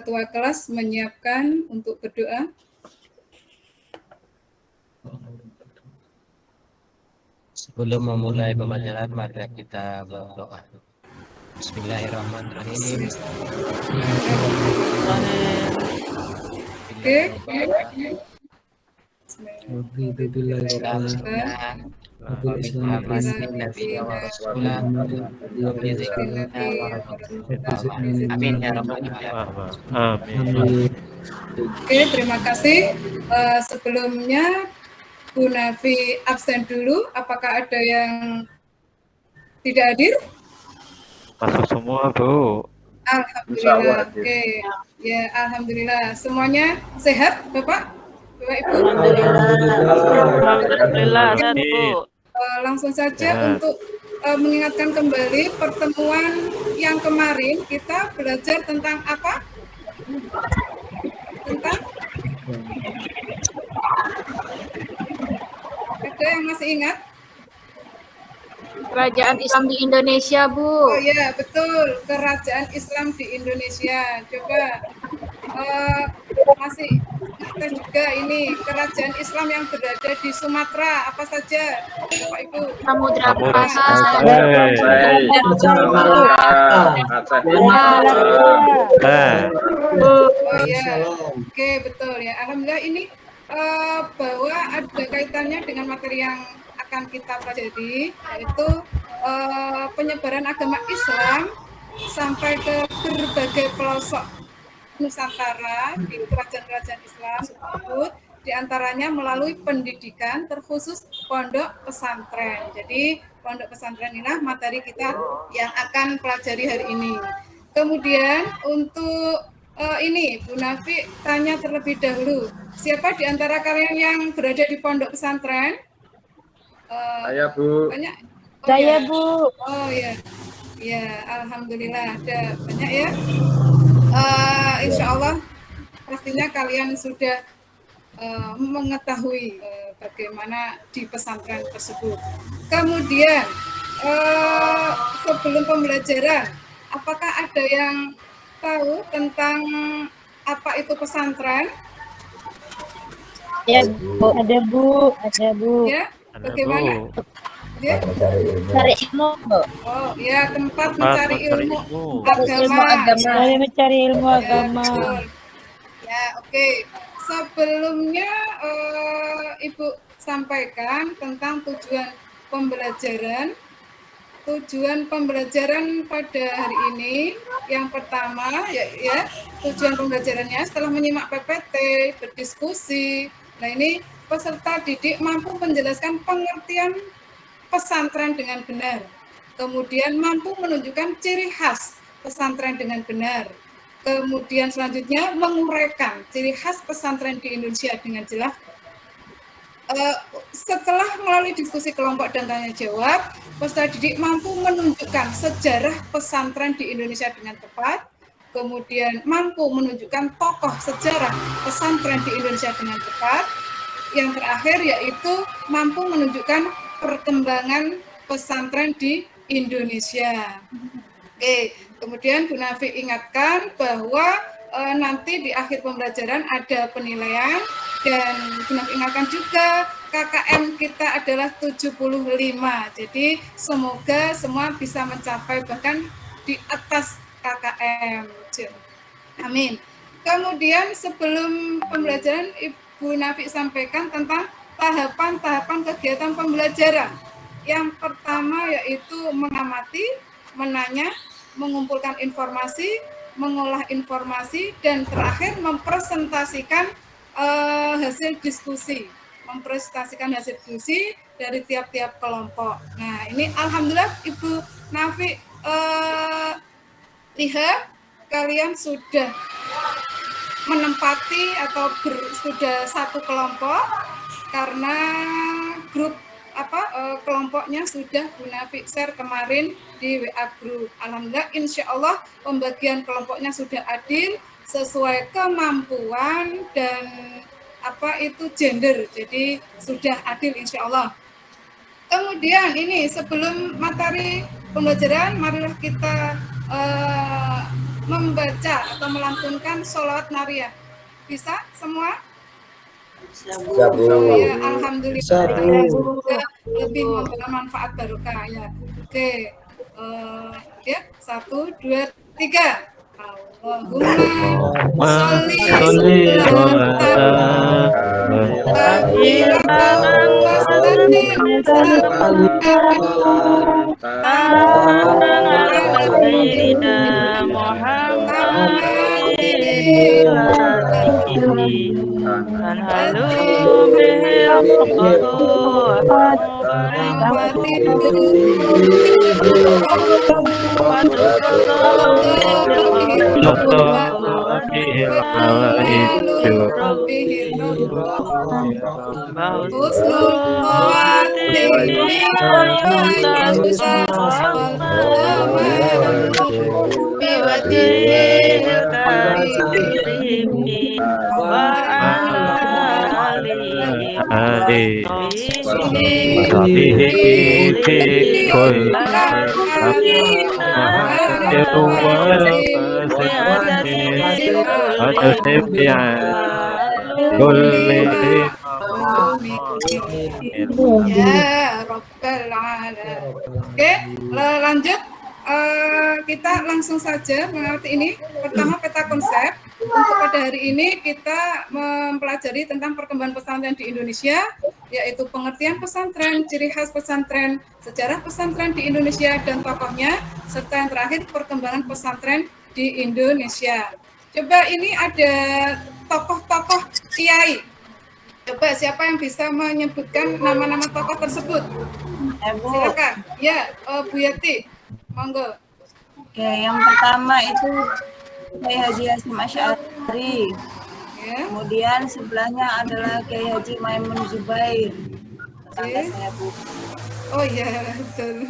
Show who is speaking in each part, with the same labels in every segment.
Speaker 1: ketua kelas menyiapkan untuk berdoa.
Speaker 2: Sebelum memulai pembelajaran, mari kita berdoa. Bismillahirrahmanirrahim.
Speaker 1: Oke.
Speaker 2: Amin ya rabbal
Speaker 3: Amin.
Speaker 1: Oke, terima kasih. Sebelumnya Bu Nafi absen dulu. Apakah ada yang tidak hadir?
Speaker 3: Masuk semua, Bu.
Speaker 1: Alhamdulillah. Oke. Ya, alhamdulillah. Semuanya sehat, Bapak? Bapak Ibu?
Speaker 4: Alhamdulillah, sehat, Bu.
Speaker 1: Langsung saja
Speaker 3: Sehat.
Speaker 1: untuk mengingatkan kembali pertemuan yang kemarin kita belajar tentang apa? Tentang? Ada yang masih ingat?
Speaker 4: Kerajaan Islam di Indonesia, Bu.
Speaker 1: Oh ya, betul. Kerajaan Islam di Indonesia. Coba masih kita juga ini kerajaan Islam yang berada di Sumatera apa saja, Bapak Ibu?
Speaker 4: Samudra
Speaker 1: Oh ya, oke betul ya. Alhamdulillah ini bahwa ada kaitannya dengan materi yang akan kita pelajari, yaitu penyebaran agama Islam sampai ke berbagai pelosok Nusantara di kerajaan-kerajaan Islam tersebut, diantaranya melalui pendidikan terkhusus pondok pesantren. Jadi pondok pesantren inilah materi kita yang akan pelajari hari ini. Kemudian untuk ini Bu Nafi tanya terlebih dahulu, siapa di antara kalian yang berada di pondok pesantren?
Speaker 5: Saya, Bu.
Speaker 1: Banyak. Oh,
Speaker 4: Saya,
Speaker 1: ya.
Speaker 4: Bu.
Speaker 1: Oh ya, ya alhamdulillah ada banyak ya. Insya Allah pastinya kalian sudah mengetahui bagaimana di pesantren tersebut. Kemudian sebelum pembelajaran, apakah ada yang tahu tentang apa itu pesantren?
Speaker 4: Ya, Bu. Ada, Bu. Ada, Bu.
Speaker 1: Ya, bagaimana? Ya?
Speaker 4: Cari ilmu, Bu.
Speaker 1: Oh, ya tempat mencari ilmu
Speaker 4: Ilmu agama. Mencari ilmu agama.
Speaker 1: Betul. Ya, oke. Sebelumnya Ibu sampaikan tentang tujuan pembelajaran. Tujuan pembelajaran pada hari ini yang pertama ya tujuan pembelajarannya setelah menyimak PPT, berdiskusi. Nah, ini peserta didik mampu menjelaskan pengertian pesantren dengan benar. Kemudian mampu menunjukkan ciri khas pesantren dengan benar. Kemudian selanjutnya menguraikan ciri khas pesantren di Indonesia dengan jelas. Setelah melalui diskusi kelompok dan tanya jawab, peserta didik mampu menunjukkan sejarah pesantren di Indonesia dengan tepat, kemudian mampu menunjukkan tokoh sejarah pesantren di Indonesia dengan tepat, yang terakhir yaitu mampu menunjukkan perkembangan pesantren di Indonesia. Oke, kemudian Bu Nafi ingatkan bahwa nanti di akhir pembelajaran ada penilaian, dan Bu Nafi ingatkan juga KKM kita adalah 75. Jadi semoga semua bisa mencapai bahkan di atas KKM. Amin. Kemudian sebelum pembelajaran Ibu Nafi sampaikan tentang tahapan-tahapan kegiatan pembelajaran. Yang pertama yaitu mengamati, menanya, mengumpulkan informasi, mengolah informasi, dan terakhir mempresentasikan hasil diskusi. Mempresentasikan hasil diskusi dari tiap-tiap kelompok. Nah, ini alhamdulillah Ibu Nafi lihat kalian sudah menempati atau sudah satu kelompok karena grup kelompoknya sudah Bu Nafi share kemarin di WA group. Alhamdulillah insya Allah pembagian kelompoknya sudah adil sesuai kemampuan dan gender, jadi sudah adil insya Allah. Kemudian ini sebelum materi pembelajaran marilah kita membaca atau melantunkan sholawat nariyah? Bisa semua? Oh ya, alhamdulillah. Semoga lebih membawa manfaat barokah ya. Oke, ya 1, 2, 3. Allahumma sholli Ya Rabbal Alamin. Oke, lanjut. Kita langsung saja mengerti ini. Pertama, peta konsep. Untuk pada hari ini kita mempelajari tentang perkembangan pesantren di Indonesia, yaitu pengertian pesantren, ciri khas pesantren, sejarah pesantren di Indonesia dan tokohnya, serta yang terakhir perkembangan pesantren di Indonesia. Coba ini ada tokoh-tokoh kiai. Coba siapa yang bisa menyebutkan nama-nama tokoh tersebut? Silakan. Ya, Bu Yati. Monggo.
Speaker 4: Oke, yang pertama itu Kiai Haji Hasyim Asy'ari.
Speaker 1: Ya.
Speaker 4: Kemudian sebelahnya adalah Kiai Haji Maimun Zubair. Tetangga saya, Bu.
Speaker 1: Oh iya, betul.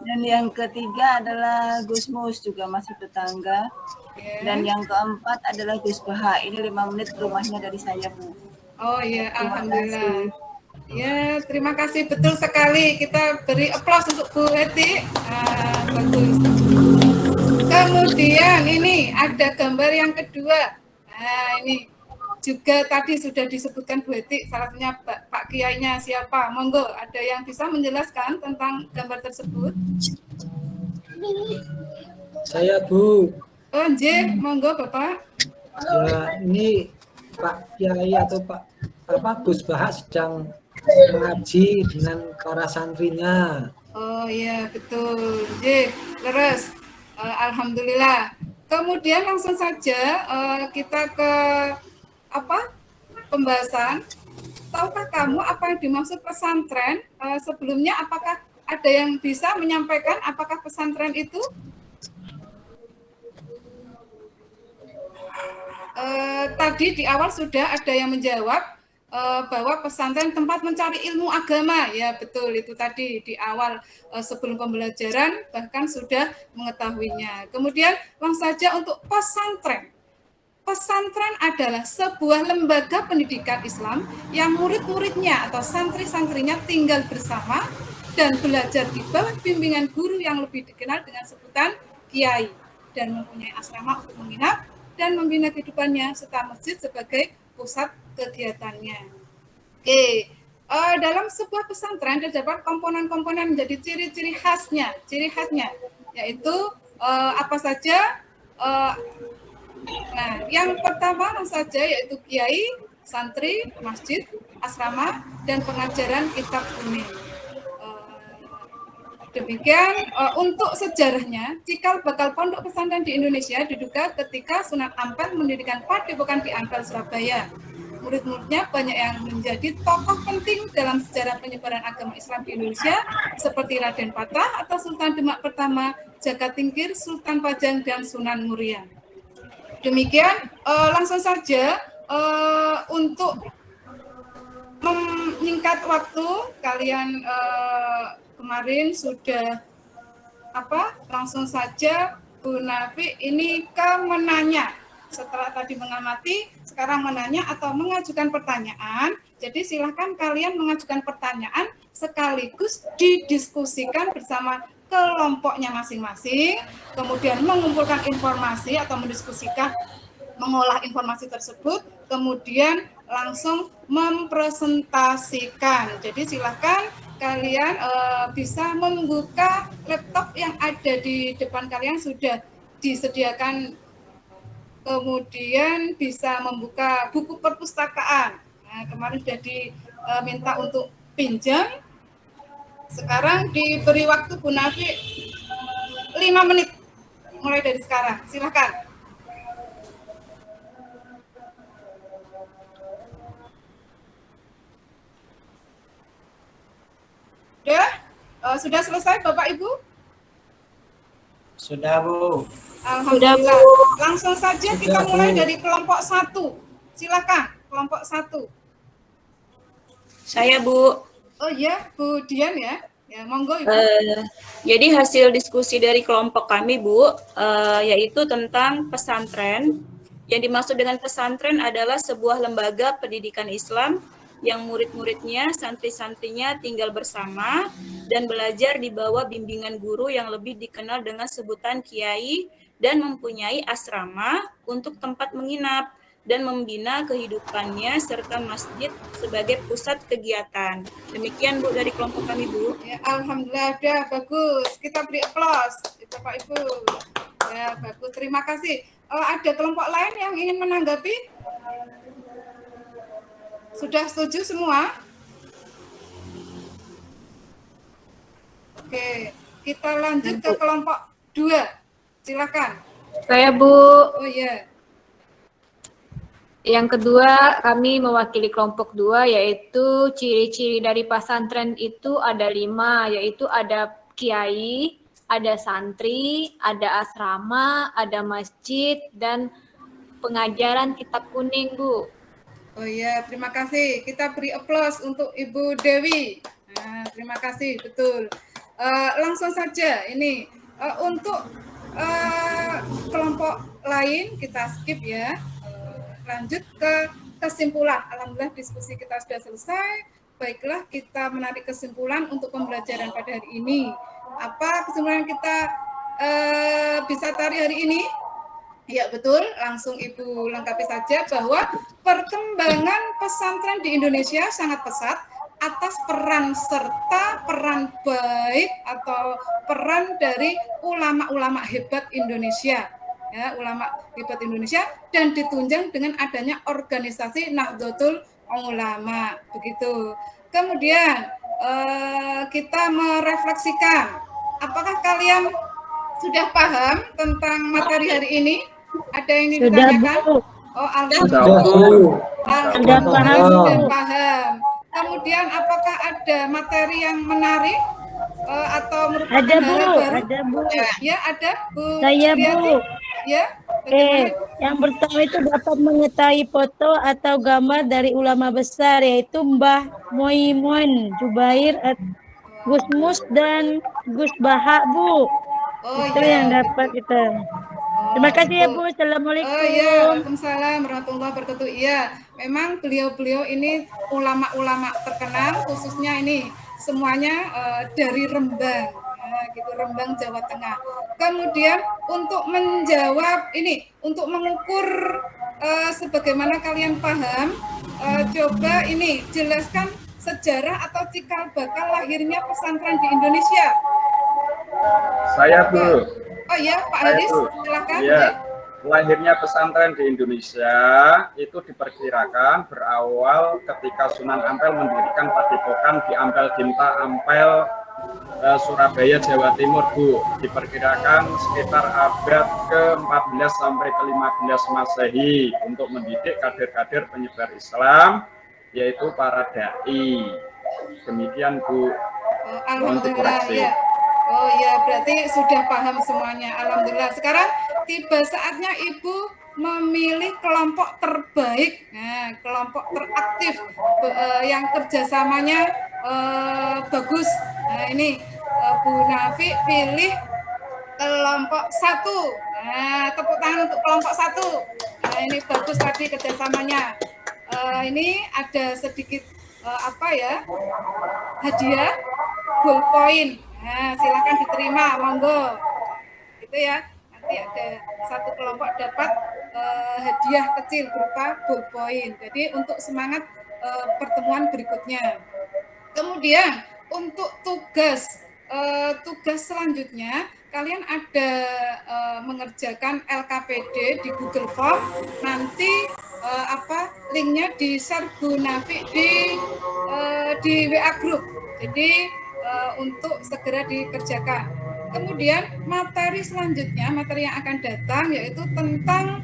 Speaker 4: Dan yang ketiga adalah Gus Mus, juga masih tetangga.
Speaker 1: Ya.
Speaker 4: Dan yang keempat adalah Gus Baha. Ini 5 menit rumahnya dari saya, Bu.
Speaker 1: Oh iya, alhamdulillah. Ya, terima kasih, betul sekali. Kita beri aplaus untuk Bu Heti. Bagus. Kemudian ini ada gambar yang kedua. Nah, ini juga tadi sudah disebutkan Bu Heti, salah satunya Pak Kiainya siapa? Monggo, ada yang bisa menjelaskan tentang gambar tersebut?
Speaker 6: Saya, Bu.
Speaker 1: Oh, nggih, monggo Bapak.
Speaker 6: Ya, ini Pak Kiai atau Pak Gus Baha sedang mengaji dengan para santrinya.
Speaker 1: Oh iya, betul. Nggih, terus alhamdulillah. Kemudian langsung saja kita ke pembahasan. Tahukah kamu apa yang dimaksud pesantren? Sebelumnya apakah ada yang bisa menyampaikan apakah pesantren itu? Tadi di awal sudah ada yang menjawab bahwa pesantren tempat mencari ilmu agama. Ya betul, itu tadi di awal sebelum pembelajaran bahkan sudah mengetahuinya. Kemudian langsung saja untuk pesantren. Pesantren adalah sebuah lembaga pendidikan Islam yang murid-muridnya atau santri-santrinya tinggal bersama dan belajar di bawah bimbingan guru yang lebih dikenal dengan sebutan kiai, dan mempunyai asrama untuk menginap dan membina kehidupannya serta masjid sebagai pusat kegiatannya. Oke, dalam sebuah pesantren terdapat komponen-komponen menjadi ciri khasnya, yaitu apa saja? Nah, yang pertama saja yaitu kiai, santri, masjid, asrama, dan pengajaran kitab kuning. Demikian untuk sejarahnya, cikal bakal pondok pesantren di Indonesia diduga ketika Sunan Ampel mendirikan padepokan di Ampel, Surabaya. Murid-muridnya banyak yang menjadi tokoh penting dalam sejarah penyebaran agama Islam di Indonesia, seperti Raden Patah atau Sultan Demak pertama, Jaka Tingkir, Sultan Pajang, dan Sunan Muria. Demikian, langsung saja untuk menyingkat waktu, kalian kemarin sudah langsung saja Bu Nafi ini menanya. Setelah tadi mengamati, sekarang menanya atau mengajukan pertanyaan. Jadi silakan kalian mengajukan pertanyaan sekaligus didiskusikan bersama kelompoknya masing-masing, kemudian mengumpulkan informasi atau mendiskusikan, mengolah informasi tersebut, kemudian langsung mempresentasikan. Jadi silakan kalian bisa membuka laptop yang ada di depan kalian, sudah disediakan, kemudian bisa membuka buku perpustakaan. Nah, kemarin sudah diminta untuk pinjam. Sekarang diberi waktu Bu Nafi 5 menit mulai dari sekarang. Silakan. Sudah selesai Bapak Ibu?
Speaker 7: Sudah, Bu.
Speaker 1: Alhamdulillah. Langsung saja kita mulai dari kelompok 1. Silakan, kelompok 1.
Speaker 8: Saya, Bu.
Speaker 1: Oh iya, Bu Dian ya. Ya, monggo Ibu.
Speaker 8: Jadi hasil diskusi dari kelompok kami, Bu, yaitu tentang pesantren. Yang dimaksud dengan pesantren adalah sebuah lembaga pendidikan Islam yang murid-muridnya, santri-santrinya tinggal bersama dan belajar di bawah bimbingan guru yang lebih dikenal dengan sebutan kiai dan mempunyai asrama untuk tempat menginap dan membina kehidupannya serta masjid sebagai pusat kegiatan. Demikian Bu dari kelompok kami, Bu.
Speaker 1: Ya, alhamdulillah, udah bagus. Kita beri aplaus, Bapak Ibu. Ya, bagus. Terima kasih. Ada kelompok lain yang ingin menanggapi? Sudah setuju semua? Oke, kita lanjut ke kelompok 2. Silakan.
Speaker 9: Saya, Bu.
Speaker 1: Oh iya.
Speaker 9: Yang kedua, kami mewakili kelompok 2, yaitu ciri-ciri dari pesantren itu ada 5, yaitu ada kiai, ada santri, ada asrama, ada masjid, dan pengajaran kitab kuning, Bu.
Speaker 1: Oh iya, terima kasih. Kita beri aplaus untuk Ibu Dewi. Nah, terima kasih, betul. Langsung saja, ini untuk kelompok lain kita skip ya. Lanjut ke kesimpulan. Alhamdulillah diskusi kita sudah selesai. Baiklah, kita menarik kesimpulan untuk pembelajaran pada hari ini. Apa kesimpulan kita bisa tarik hari ini? Ya betul, langsung Ibu lengkapi saja bahwa perkembangan pesantren di Indonesia sangat pesat atas peran serta peran baik atau peran dari ulama-ulama hebat Indonesia. Ya, ulama hebat Indonesia, dan ditunjang dengan adanya organisasi Nahdlatul Ulama, begitu. Kemudian kita merefleksikan, apakah kalian sudah paham tentang materi hari ini? Ada yang ingin ditanyakan? Oh, alhamdulillah sudah paham. Kemudian apakah ada materi yang menarik atau merupakan hal baru?
Speaker 10: Ada, Bu.
Speaker 1: Ya, ada, Bu.
Speaker 10: Saya,
Speaker 1: Triati.
Speaker 10: Bu.
Speaker 1: Ya, bagaimana?
Speaker 10: Yang pertama itu dapat mengetahui foto atau gambar dari ulama besar, yaitu Mbah Muimun Jubair, Gus Mus, dan Gus Baha, Bu.
Speaker 1: Oh,
Speaker 10: itu
Speaker 1: ya.
Speaker 10: yang dapat kita. Terima kasih ya, Bu. Assalamualaikum.
Speaker 1: Oh iya, waalaikumsalam warahmatullahi wabarakatuh. Iya, memang beliau-beliau ini ulama-ulama terkenal, khususnya ini semuanya dari Rembang, gitu, Rembang, Jawa Tengah. Kemudian untuk menjawab ini, untuk mengukur sebagaimana kalian paham, coba ini jelaskan sejarah atau cikal bakal lahirnya pesantren di Indonesia.
Speaker 5: Saya, Bu.
Speaker 1: Oh ya, Pak Hadis, silakan.
Speaker 5: Ya, lahirnya pesantren di Indonesia itu diperkirakan berawal ketika Sunan Ampel mendirikan padepokan di Ampel Dinta, Ampel, Surabaya, Jawa Timur, Bu. Diperkirakan sekitar abad ke-14 sampai ke-15 Masehi untuk mendidik kader-kader penyebar Islam, yaitu para dai. Demikian, Bu.
Speaker 1: Alhamdulillah, ya. Oh ya, berarti sudah paham semuanya. Alhamdulillah. Sekarang tiba saatnya Ibu memilih kelompok terbaik, nah, kelompok teraktif yang kerjasamanya bagus. Nah, ini Bu Nafi pilih kelompok 1. Nah, tepuk tangan untuk kelompok 1. Nah, ini bagus tadi kerjasamanya. Ini ada sedikit hadiah ballpoint. Nah, silakan diterima, monggo. Gitu ya. Nanti ada satu kelompok dapat hadiah kecil berupa ballpoint. Jadi untuk semangat pertemuan berikutnya. Kemudian untuk tugas selanjutnya kalian ada mengerjakan LKPD di Google Form. Nanti linknya di share Bu Nafi di WA Group. Jadi untuk segera dikerjakan. Kemudian materi selanjutnya, materi yang akan datang yaitu tentang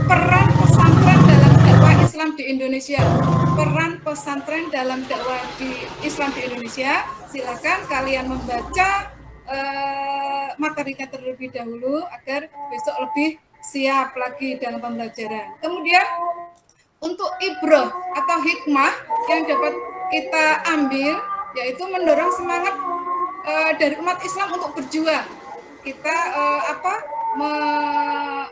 Speaker 1: peran pesantren dalam dakwah Islam di Indonesia. Peran pesantren dalam dakwah Islam di Indonesia. Silakan kalian membaca materinya terlebih dahulu agar besok lebih siap lagi dalam pembelajaran. Kemudian untuk ibroh atau hikmah yang dapat kita ambil yaitu mendorong semangat dari umat Islam untuk berjuang. Kita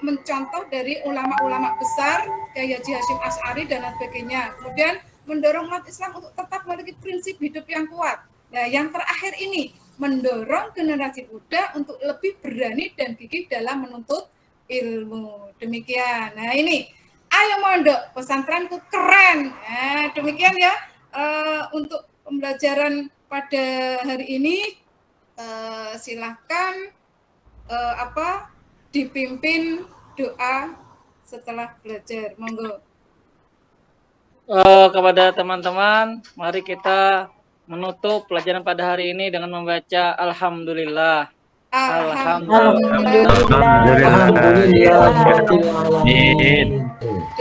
Speaker 1: mencontoh dari ulama-ulama besar kayak Haji Hasyim Asy'ari dan lain sebagainya. Kemudian mendorong umat Islam untuk tetap memiliki prinsip hidup yang kuat. Nah, yang terakhir ini mendorong generasi muda untuk lebih berani dan gigih dalam menuntut ilmu. Demikian. Nah, ini ayo mondok, pesantrenku keren. Nah, demikian ya untuk pembelajaran pada hari ini. Silahkan dipimpin doa setelah belajar. Monggo.
Speaker 7: Kepada teman-teman, mari kita menutup pelajaran pada hari ini dengan membaca Alhamdulillah.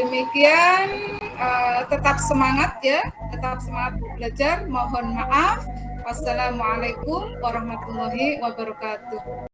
Speaker 1: Demikian, tetap semangat ya, tetap semangat belajar. Mohon maaf. Wassalamualaikum warahmatullahi wabarakatuh.